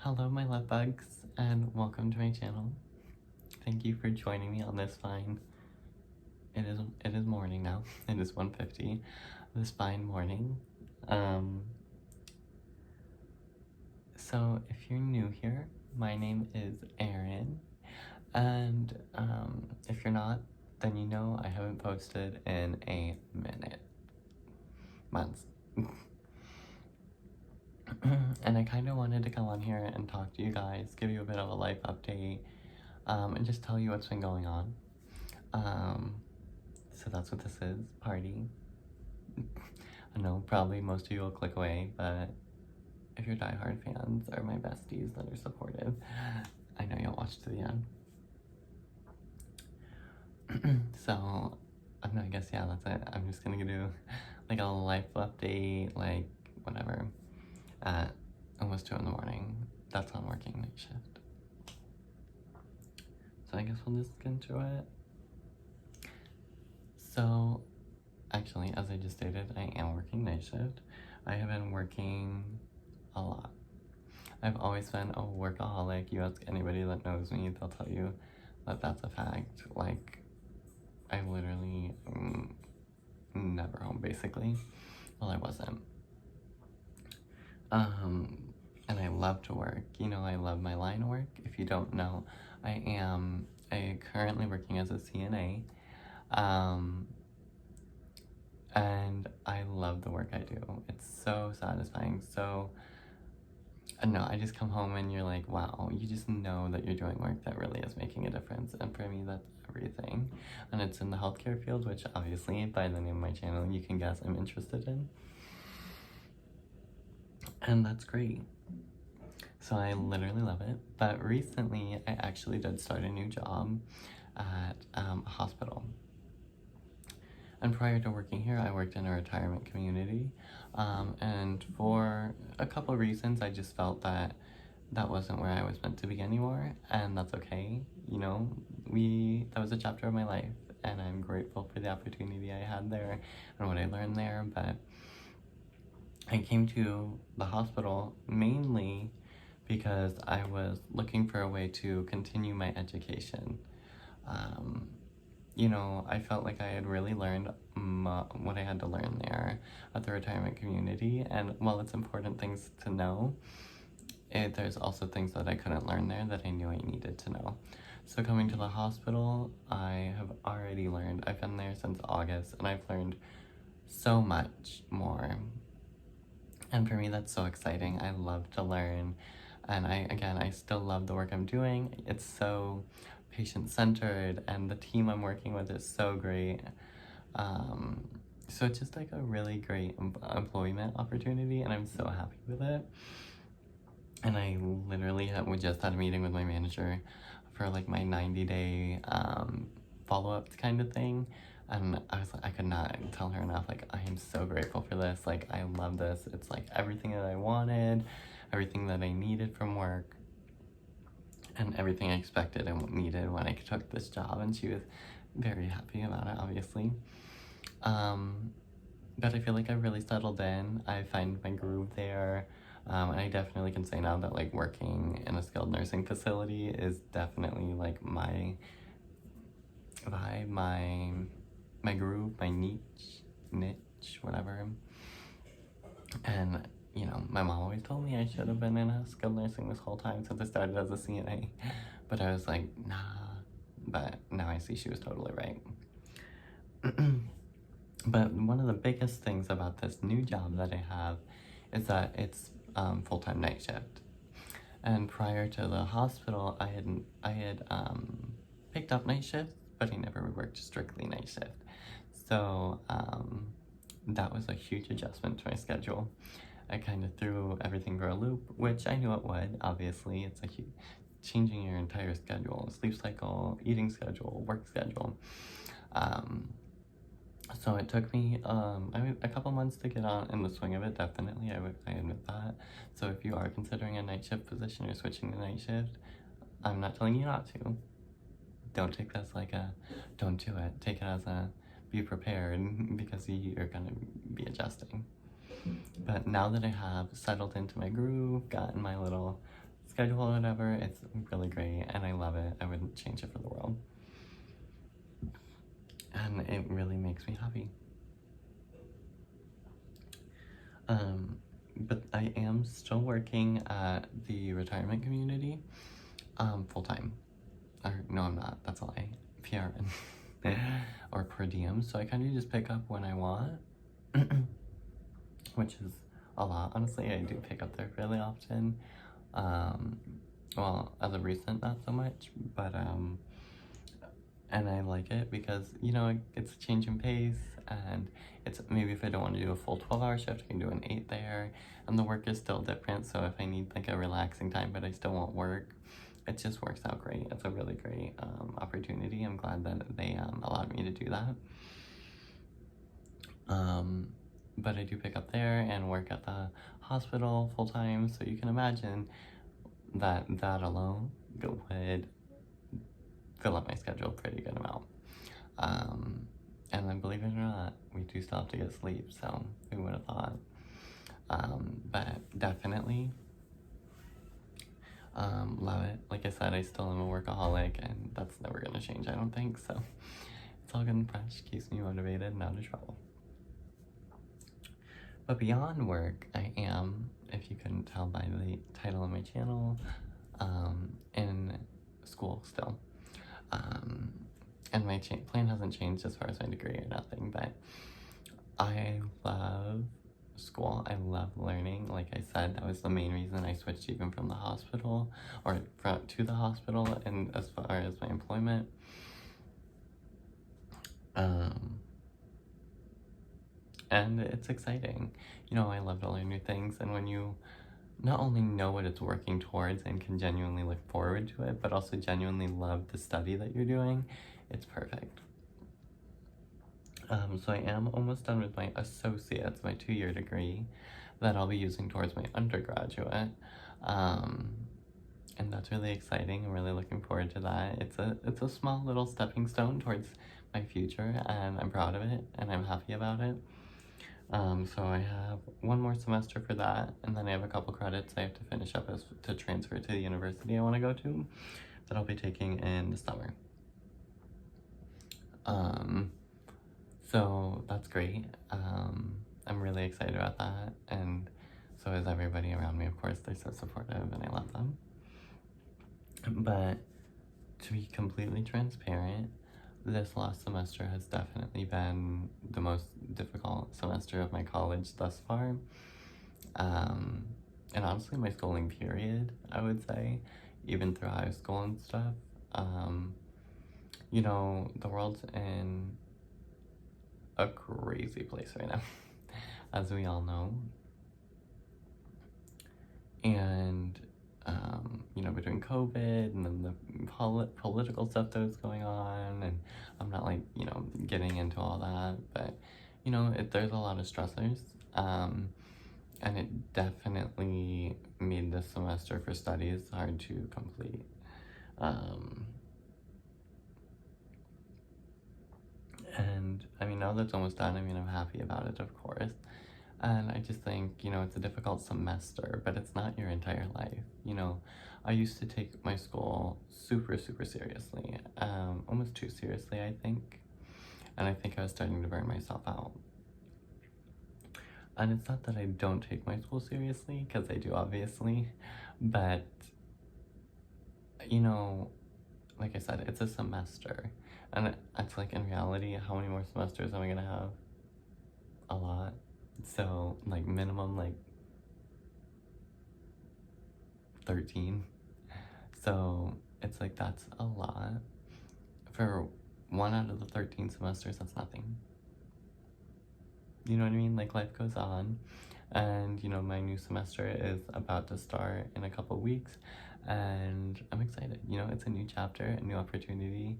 Hello my lovebugs, and welcome to my channel. Thank you for joining me on this fine, it is morning now, it is 1:50, this fine morning. So if you're new here, my name is Aaron, and if you're not, then you know I haven't posted in a months. And I kind of wanted to come on here and talk to you guys, give you a bit of a life update, and just tell you what's been going on. So that's what this is, party. I know probably most of you will click away, but if you're diehard fans or my besties that are supportive, I know you'll watch to the end. So, I guess, yeah, that's it. I'm just gonna do like a life update, like whatever, at almost 2 in the morning. That's on working night shift. So I guess we'll just get into it. So, actually, as I just stated, I am working night shift. I have been working a lot. I've always been a workaholic. You ask anybody that knows me, they'll tell you that that's a fact. Like, I literally never home, basically. Well, I wasn't. And I love to work. You know, I love my line of work. If you don't know, I am currently working as a CNA. And I love the work I do. It's so satisfying. So, no, I just come home and you're like, wow, you just know that you're doing work that really is making a difference. And for me, that's everything. And it's in the healthcare field, which obviously by the name of my channel, you can guess I'm interested in. And that's great. So I literally love it. But recently, I actually did start a new job at a hospital. And prior to working here, I worked in a retirement community. And for a couple of reasons, I just felt that that wasn't where I was meant to be anymore. And that's okay. You know, that was a chapter of my life. And I'm grateful for the opportunity I had there and what I learned there. But I came to the hospital mainly because I was looking for a way to continue my education. You know, I felt like I had really learned what I had to learn there at the retirement community. And while it's important things to know, there's also things that I couldn't learn there that I knew I needed to know. So coming to the hospital, I have already learned. I've been there since August, and I've learned so much more. And for me, that's so exciting. I love to learn. And I still love the work I'm doing. It's so patient-centered, and the team I'm working with is so great. So it's just like a really great employment opportunity, and I'm so happy with it. And I literally just had a meeting with my manager for like my 90-day follow-ups kind of thing. And I could not tell her enough, like, I am so grateful for this. Like, I love this. It's like everything that I wanted, everything that I needed from work, and everything I expected and needed when I took this job. And she was very happy about it, obviously. But I feel like I've really settled in. I find my groove there. And I definitely can say now that, like, working in a skilled nursing facility is definitely, like, my vibe, my groove, my niche, whatever. And, you know, my mom always told me I should have been in a skilled nursing this whole time since I started as a CNA. But I was like, nah. But now I see she was totally right. But one of the biggest things about this new job that I have is that it's full-time night shift. And prior to the hospital, I had picked up night shifts, but I never worked strictly night shift. So that was a huge adjustment to my schedule. I kind of threw everything for a loop, which I knew it would. Obviously, it's a huge changing your entire schedule, sleep cycle, eating schedule, work schedule. So it took me a couple months to get on in the swing of it, definitely, I admit that. So if you are considering a night shift position or switching to night shift, I'm not telling you not to. Don't take this like a, don't do it. Take it as a, be prepared, because you're gonna be adjusting. But now that I have settled into my groove, gotten my little schedule or whatever. It's really great and I love it. I wouldn't change it for the world. And it really makes me happy. But I am still working at the retirement community full-time. Or no, I'm not. That's a lie. PRN. Or per diem. So I kind of just pick up when I want. Which is a lot. Honestly, I do pick up there fairly often. Well, as of recent, not so much. But, and I like it because, you know, it's a change in pace, and it's maybe if I don't want to do a full 12-hour shift, I can do an 8 there, and the work is still different. So if I need like a relaxing time but I still want work, it just works out great. It's a really great opportunity. I'm glad that they allowed me to do that. But I do pick up there and work at the hospital full-time, so you can imagine that alone would fill up my schedule a pretty good amount. And then believe it or not, we do still have to get sleep, so who would have thought? But definitely love it. Like I said, I still am a workaholic, and that's never gonna change, I don't think, so it's all good and fresh, keeps me motivated and out of trouble. But beyond work, I am, if you couldn't tell by the title of my channel, in school still. And my plan hasn't changed as far as my degree or nothing, but I love school. I love learning. Like I said, that was the main reason I switched even from the hospital, or to the hospital, and as far as my employment. And it's exciting. You know, I love to learn new things, and when you not only know what it's working towards and can genuinely look forward to it, but also genuinely love the study that you're doing, it's perfect. So I am almost done with my associates, my 2-year degree that I'll be using towards my undergraduate. And that's really exciting. I'm really looking forward to that. It's a small little stepping stone towards my future, and I'm proud of it and I'm happy about it. So I have one more semester for that, and then I have a couple credits I have to finish up to transfer to the university I want to go to, that I'll be taking in the summer. So that's great. I'm really excited about that, and so is everybody around me. Of course, they're so supportive and I love them. But to be completely transparent, this last semester has definitely been the most difficult semester of my college thus far. And honestly, my schooling period, I would say, even through high school and stuff. You know, the world's in a crazy place right now, as we all know. And, you know, between COVID and then the political stuff that was going on, and I'm not like, you know, getting into all that, but, you know, there's a lot of stressors, and it definitely made this semester for studies hard to complete. And I mean, now that's almost done, I mean, I'm happy about it, of course. And I just think, you know, it's a difficult semester, but it's not your entire life. You know, I used to take my school super, super seriously, almost too seriously, I think. And I think I was starting to burn myself out. And it's not that I don't take my school seriously, because I do, obviously, but, you know, like I said, it's a semester. And it's like, in reality, how many more semesters am I gonna have? A lot. So, like, minimum, like, 13. So, it's like, that's a lot. For 1 out of the 13 semesters, that's nothing. You know what I mean? Like, life goes on. And, you know, my new semester is about to start in a couple weeks. And I'm excited. You know, it's a new chapter, a new opportunity.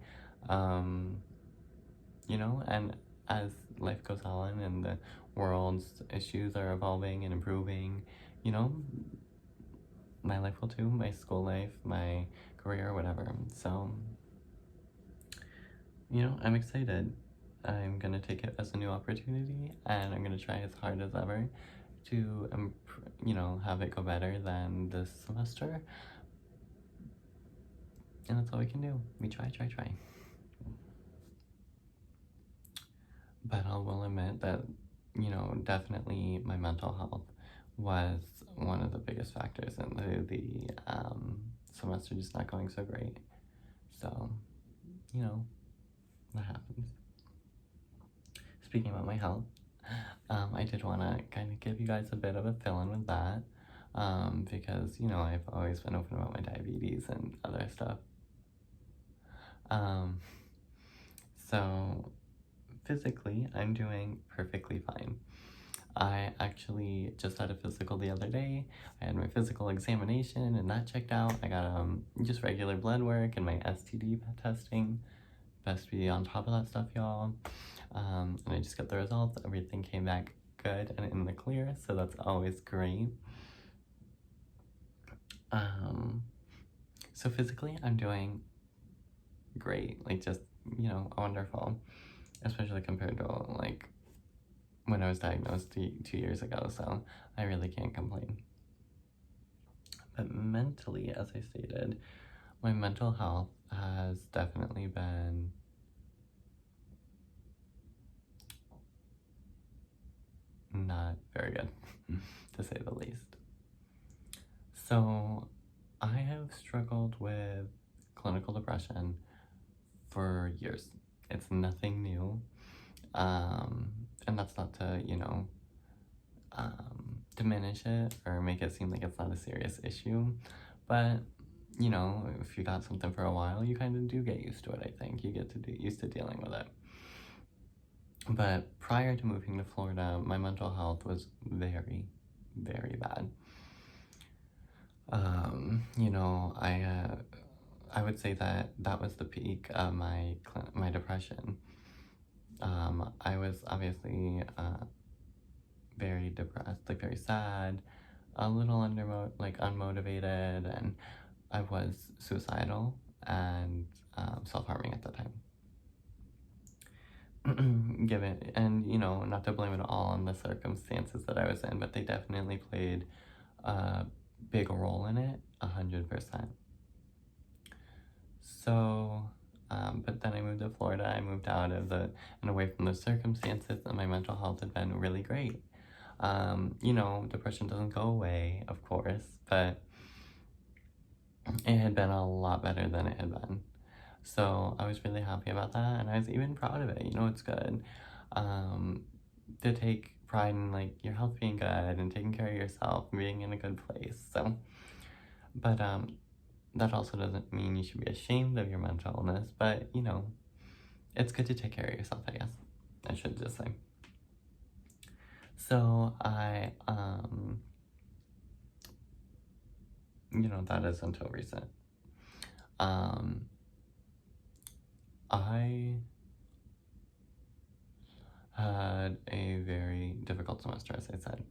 You know, and as life goes on and the world's issues are evolving and improving, you know, my life will too, my school life, my career, whatever. So, you know, I'm excited. I'm gonna take it as a new opportunity, and I'm gonna try as hard as ever to, you know, have it go better than this semester. And that's all we can do. We try. But I will admit that, definitely my mental health was one of the biggest factors in the semester just not going so great. So, you know, that happens. Speaking about my health, I did want to kind of give you guys a bit of a fill-in with that, because, I've always been open about my diabetes and other stuff. So physically, I'm doing perfectly fine. I actually just had a physical the other day. I had my physical examination and that checked out. I got just regular blood work and my STD testing. Best be on top of that stuff, y'all. And I just got the results. Everything came back good and in the clear, so that's always great. So physically, I'm doing great. Like, just, wonderful. Especially compared to, like, when I was diagnosed 2 years ago, so I really can't complain. But mentally, as I stated, my mental health has definitely been not very good, to say the least. So I have struggled with clinical depression for years. It's nothing new. And that's not to, diminish it or make it seem like it's not a serious issue. But, if you got something for a while, you kind of do get used to it, I think. You get to get used to dealing with it. But prior to moving to Florida, my mental health was very, very bad. I would say that was the peak of my depression. I was obviously very depressed, like very sad, a little unmotivated, and I was suicidal and self-harming at the time. Not to blame it all on the circumstances that I was in, but they definitely played a big role in it, 100%. So, but then I moved to Florida. I moved out of and away from those circumstances, and my mental health had been really great. Depression doesn't go away, of course, but it had been a lot better than it had been. So I was really happy about that, and I was even proud of it. It's good to take pride in your health being good and taking care of yourself and being in a good place. So, but that also doesn't mean you should be ashamed of your mental illness. But it's good to take care of yourself, I guess. I should just say. So that is until recent. I had a very difficult semester, as I said.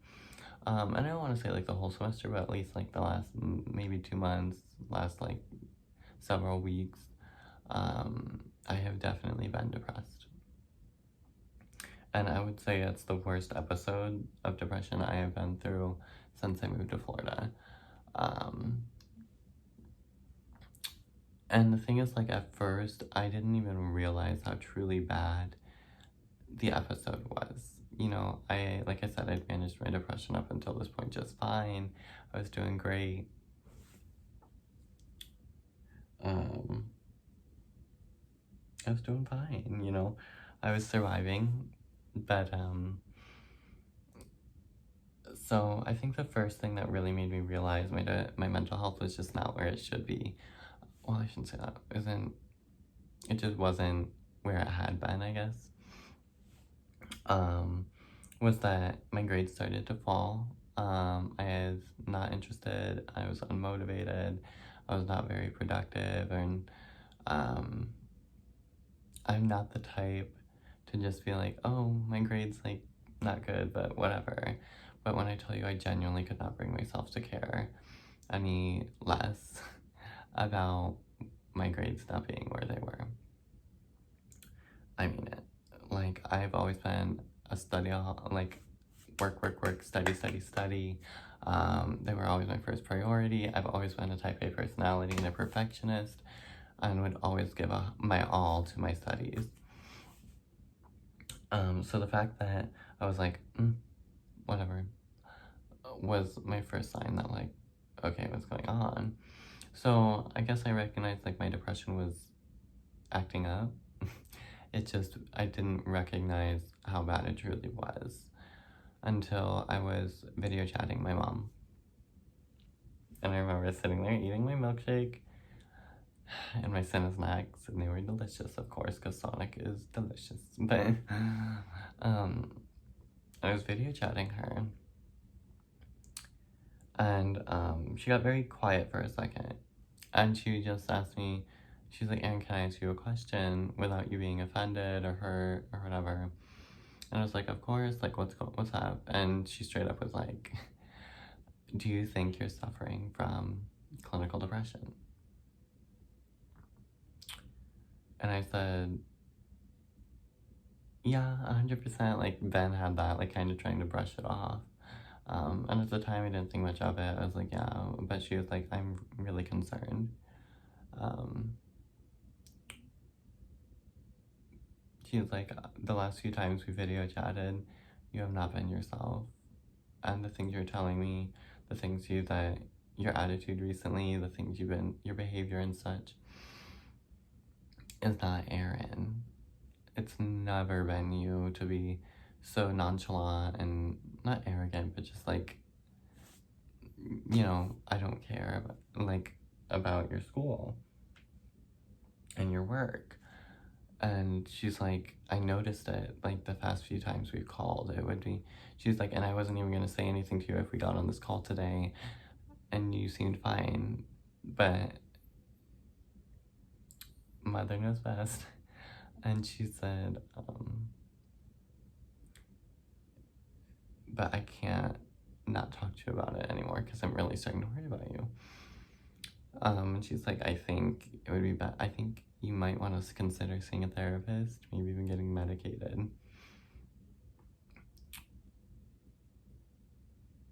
And I don't want to say the whole semester, but at least the last maybe 2 months, last several weeks, I have definitely been depressed. And I would say it's the worst episode of depression I have been through since I moved to Florida. And the thing is, at first, I didn't even realize how truly bad the episode was. Like I said, I'd managed my depression up until this point just fine. I was doing great. I was doing fine, I was surviving, but, so I think the first thing that really made me realize my mental health was just not where it should be. Well, I shouldn't say that. It just wasn't where it had been, I guess. Was that my grades started to fall. I was not interested. I was unmotivated. I was not very productive, and I'm not the type to just be oh, my grades not good, but whatever. But when I tell you I genuinely could not bring myself to care any less about my grades not being where they were. I mean it. I've always been a work, study. They were always my first priority. I've always been a type A personality and a perfectionist. and would always give my all to my studies. So the fact that I was like, whatever, was my first sign that like, okay, what's going on? So I guess I recognized like my depression was acting up. It just, I didn't recognize how bad it truly was until I was video chatting my mom. And I remember sitting there eating my milkshake and my Cinna snacks, and they were delicious, of course, because Sonic is delicious. But I was video chatting her, and she got very quiet for a second, and she just asked me, she's like, Aaron, can I ask you a question without you being offended or hurt or whatever? And I was like, of course, like, what's up? And she straight up was like, do you think you're suffering from clinical depression? And I said, yeah, 100%. Like, Ben had that, like, kind of trying to brush it off. And at the time, I didn't think much of it. I was like, yeah. But she was like, I'm really concerned. She was like, the last few times we video chatted, you have not been yourself. And the things you're telling me, the things that your attitude recently, the things you've been, your behavior and such, is not Aaron. It's never been you to be so nonchalant and not arrogant, but just like, you know, I don't care about your school and your work. And she's like, I noticed it, like, the past few times we've called, it would be, she's like, and I wasn't even gonna say anything to you if we got on this call today, and you seemed fine, but mother knows best. And she said, but I can't not talk to you about it anymore because I'm really starting to worry about you. And she's like, I think it would be bad. I think you might want to consider seeing a therapist, maybe even getting medicated.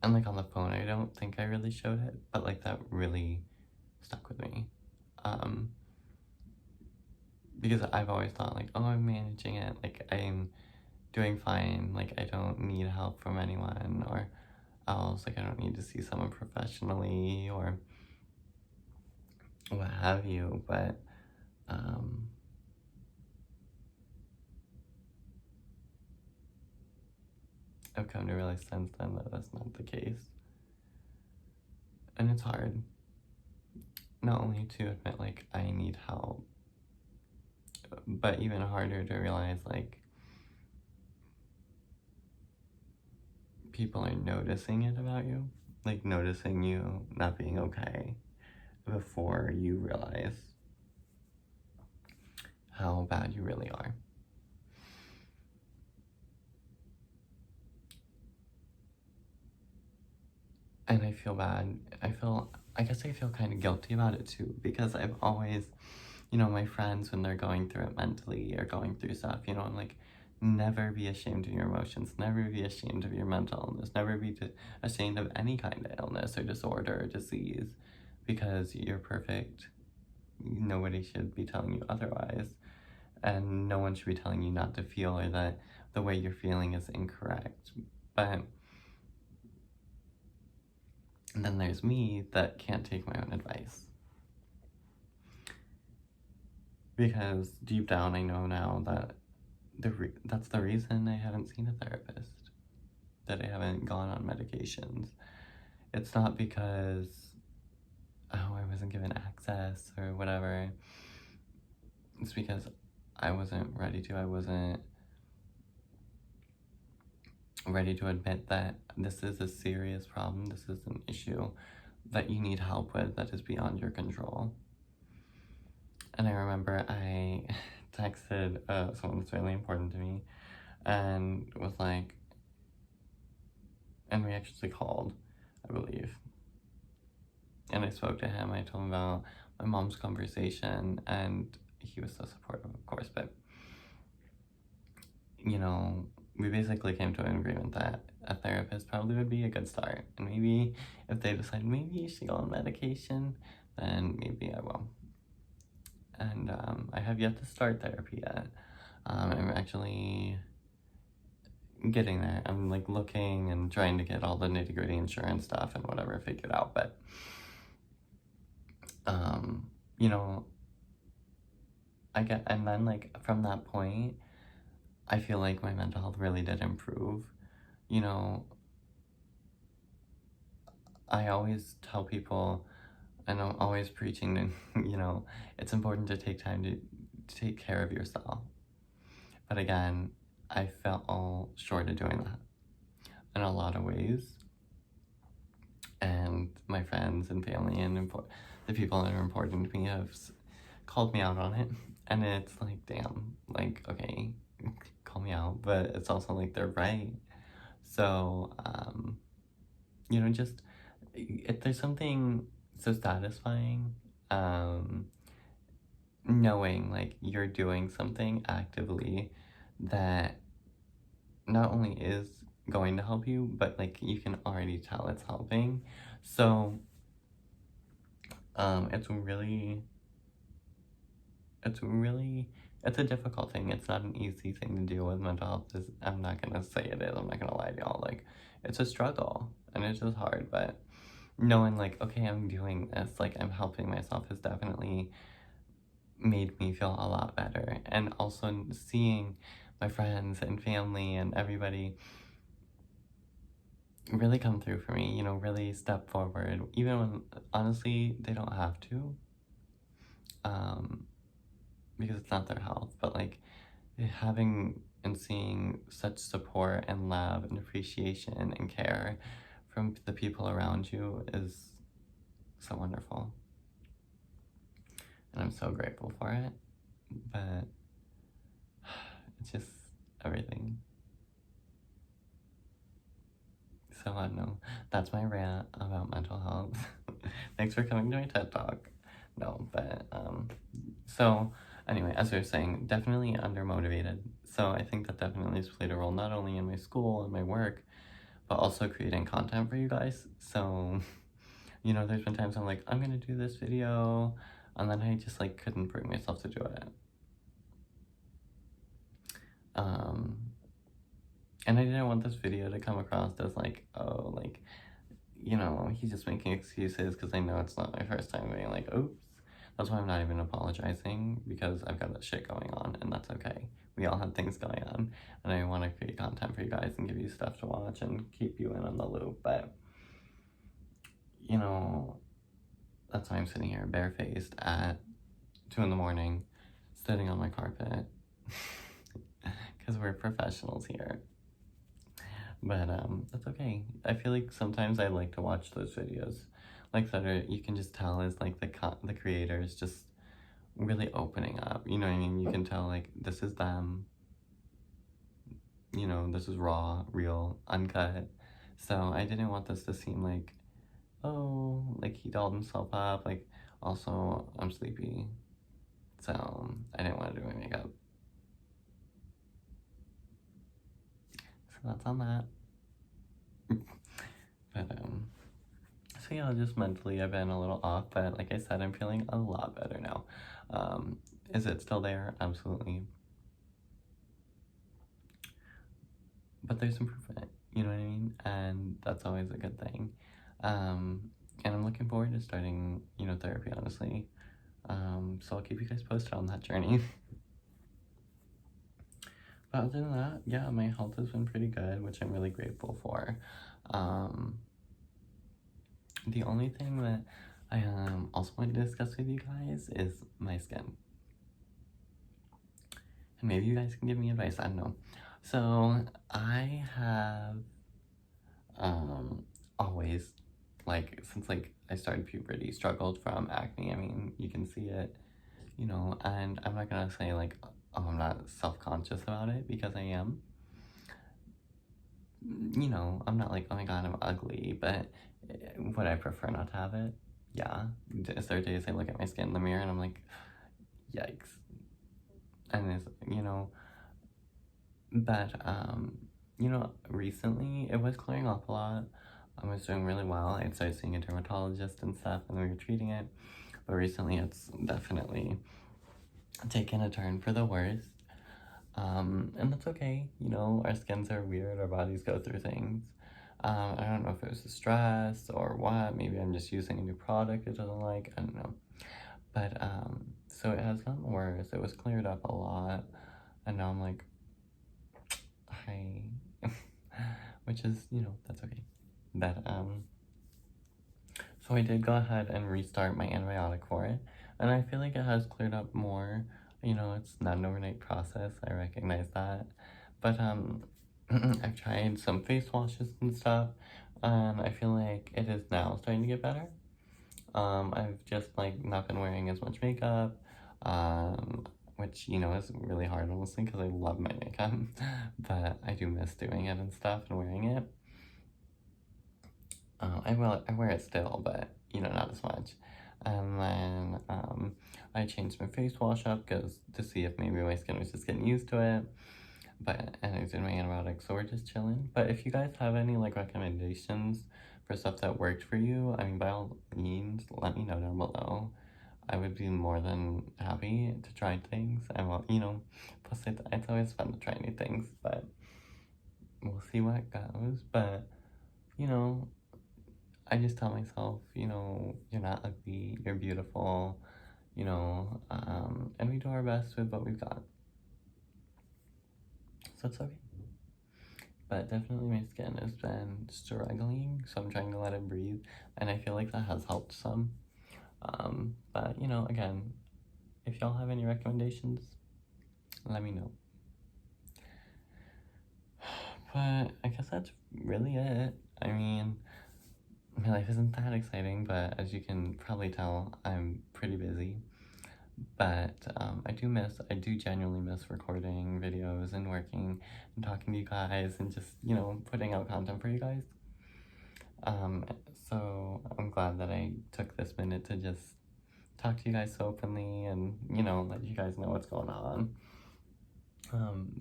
And like on the phone, I don't think I really showed it, but like that really stuck with me. Because I've always thought like, oh, I'm managing it, like I'm doing fine, like I don't need help from anyone or else, like I don't need to see someone professionally or what have you, but I've come to realize since then that that's not the case. And it's hard, not only to admit like I need help, but even harder to realize like people are noticing it about you, like noticing you not being okay before you realize how bad you really are. And I feel bad. I guess I feel kind of guilty about it too, because I've always, you know, my friends, when they're going through it mentally or going through stuff, you know, I'm like, never be ashamed of your emotions, never be ashamed of your mental illness, never be ashamed of any kind of illness or disorder or disease, because you're perfect. Nobody should be telling you otherwise, and no one should be telling you not to feel or that the way you're feeling is incorrect. But then there's me that can't take my own advice. Because deep down I know now that that's the reason I haven't seen a therapist, that I haven't gone on medications. It's not because, oh, I wasn't given access or whatever. It's because I wasn't ready to. I wasn't ready to admit that this is a serious problem, this is an issue that you need help with that is beyond your control. And I remember I texted someone that's really important to me and was like, and we actually called, I believe. And I spoke to him, I told him about my mom's conversation, and he was so supportive, of course, but, you know, we basically came to an agreement that a therapist probably would be a good start. And maybe if they decide maybe you should go on medication, then maybe I will. and I have yet to start therapy yet. I'm actually getting there. I'm like looking and trying to get all the nitty-gritty insurance stuff and whatever figured out, but you know, and then like from that point, I feel like my mental health really did improve. You know, I always tell people, and I'm always preaching to, it's important to take time to take care of yourself. But again, I fell short of doing that in a lot of ways. And my friends and family and the people that are important to me have called me out on it. And it's like, damn, like, okay, call me out. But it's also like, they're right. So, just, there's something so satisfying knowing like you're doing something actively that not only is going to help you, but like you can already tell it's helping. So it's a difficult thing. It's not an easy thing to deal with. Mental health is, I'm not gonna say it is, I'm not gonna lie to y'all, like it's a struggle and it's just hard, but knowing like, okay, I'm doing this, like I'm helping myself has definitely made me feel a lot better. And also seeing my friends and family and everybody really come through for me, really step forward, even when honestly they don't have to, because it's not their health, but like having and seeing such support and love and appreciation and care from the people around you is so wonderful. And I'm so grateful for it, but it's just everything. So I don't know. That's my rant about mental health. Thanks for coming to my TED Talk. No, but so anyway, as I was saying, definitely undermotivated. So I think that definitely has played a role not only in my school and my work, but also creating content for you guys. So, there's been times I'm like, I'm gonna do this video, and then I just like couldn't bring myself to do it. And I didn't want this video to come across as like, oh, like, he's just making excuses, because I know it's not my first time being like, oops. That's why I'm not even apologizing, because I've got that shit going on, and that's okay. We all have things going on, and I want to create content for you guys and give you stuff to watch and keep you in on the loop, but, that's why I'm sitting here barefaced at 2 in the morning, sitting on my carpet, because we're professionals here. But that's okay. I feel like sometimes I like to watch those videos, like that you can just tell is like the creators just really opening up. You know what I mean? You can tell like this is them. This is raw, real, uncut. So I didn't want this to seem like, oh, like he dolled himself up. Like also I'm sleepy, so I didn't want to do my makeup. So that's on that. But so yeah, just mentally I've been a little off, but like I said, I'm feeling a lot better now. Is it still there? Absolutely. But there's improvement, you know what I mean? And that's always a good thing. And I'm looking forward to starting, therapy, honestly. So I'll keep you guys posted on that journey. But other than that, yeah, my health has been pretty good, which I'm really grateful for. The only thing that I also want to discuss with you guys is my skin. And maybe you guys can give me advice, I don't know. So I have always, like, since like I started puberty, struggled from acne. I mean, you can see it, and I'm not gonna say like, oh, I'm not self-conscious about it, because I am. I'm not like, oh my god, I'm ugly, but would I prefer not to have it? Yeah. There are days I look at my skin in the mirror and I'm like, yikes. And it's, but, recently it was clearing up a lot. I was doing really well. I started seeing a dermatologist and stuff, and we were treating it. But recently it's definitely taken a turn for the worse. And that's okay, you know, our skins are weird, our bodies go through things. I don't know if it was the stress or what, maybe I'm just using a new product it doesn't like, I don't know. But, so it has gotten worse, it was cleared up a lot, and now I'm like, hi, which is, you know, that's okay. But, so I did go ahead and restart my antibiotic for it, and I feel like it has cleared up more. You know, it's not an overnight process, I recognize that. But I've tried some face washes and stuff, and I feel like it is now starting to get better. I've just like not been wearing as much makeup, which, you know, is really hard honestly because I love my makeup, but I do miss doing it and stuff and wearing it. I wear it still, but you know, not as much. And then I changed my face wash up because to see if maybe my skin was just getting used to it. And I was doing my antibiotics, so we're just chilling. But if you guys have any like recommendations for stuff that worked for you, I mean, by all means, let me know down below. I would be more than happy to try things. And well, you know, plus it's always fun to try new things, but we'll see what goes. But you know, I just tell myself, you know, you're not ugly, you're beautiful, you know, and we do our best with what we've got. So it's okay. But definitely my skin has been struggling, so I'm trying to let it breathe, and I feel like that has helped some. But you know, again, if y'all have any recommendations, let me know. But I guess that's really it. I mean, my life isn't that exciting, but as you can probably tell, I'm pretty busy. But I do genuinely miss recording videos and working and talking to you guys and just, you know, putting out content for you guys. So I'm glad that I took this minute to just talk to you guys so openly and, you know, let you guys know what's going on.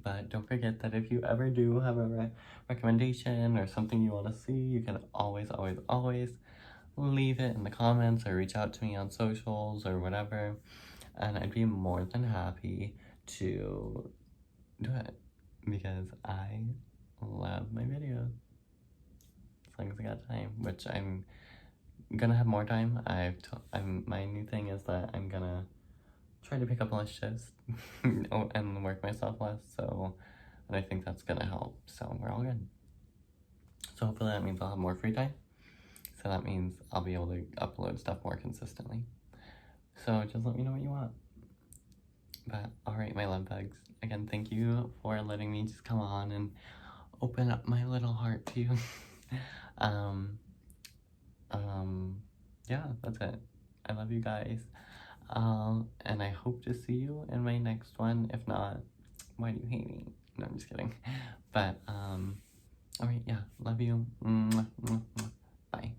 But don't forget that if you ever do have a recommendation or something you want to see, you can always, always, always leave it in the comments or reach out to me on socials or whatever. And I'd be more than happy to do it because I love my videos as long as I got time, which I'm gonna have more time. My new thing is that I'm gonna try to pick up less shifts and work myself less. So, and I think that's gonna help. So we're all good. So hopefully that means I'll have more free time. So that means I'll be able to upload stuff more consistently. So just let me know what you want. But alright, my love bugs. Again, thank you for letting me just come on and open up my little heart to you. Yeah, that's it. I love you guys. And I hope to see you in my next one. If not, why do you hate me? No, I'm just kidding. But, alright, yeah, love you. Mwah, mwah, mwah. Bye.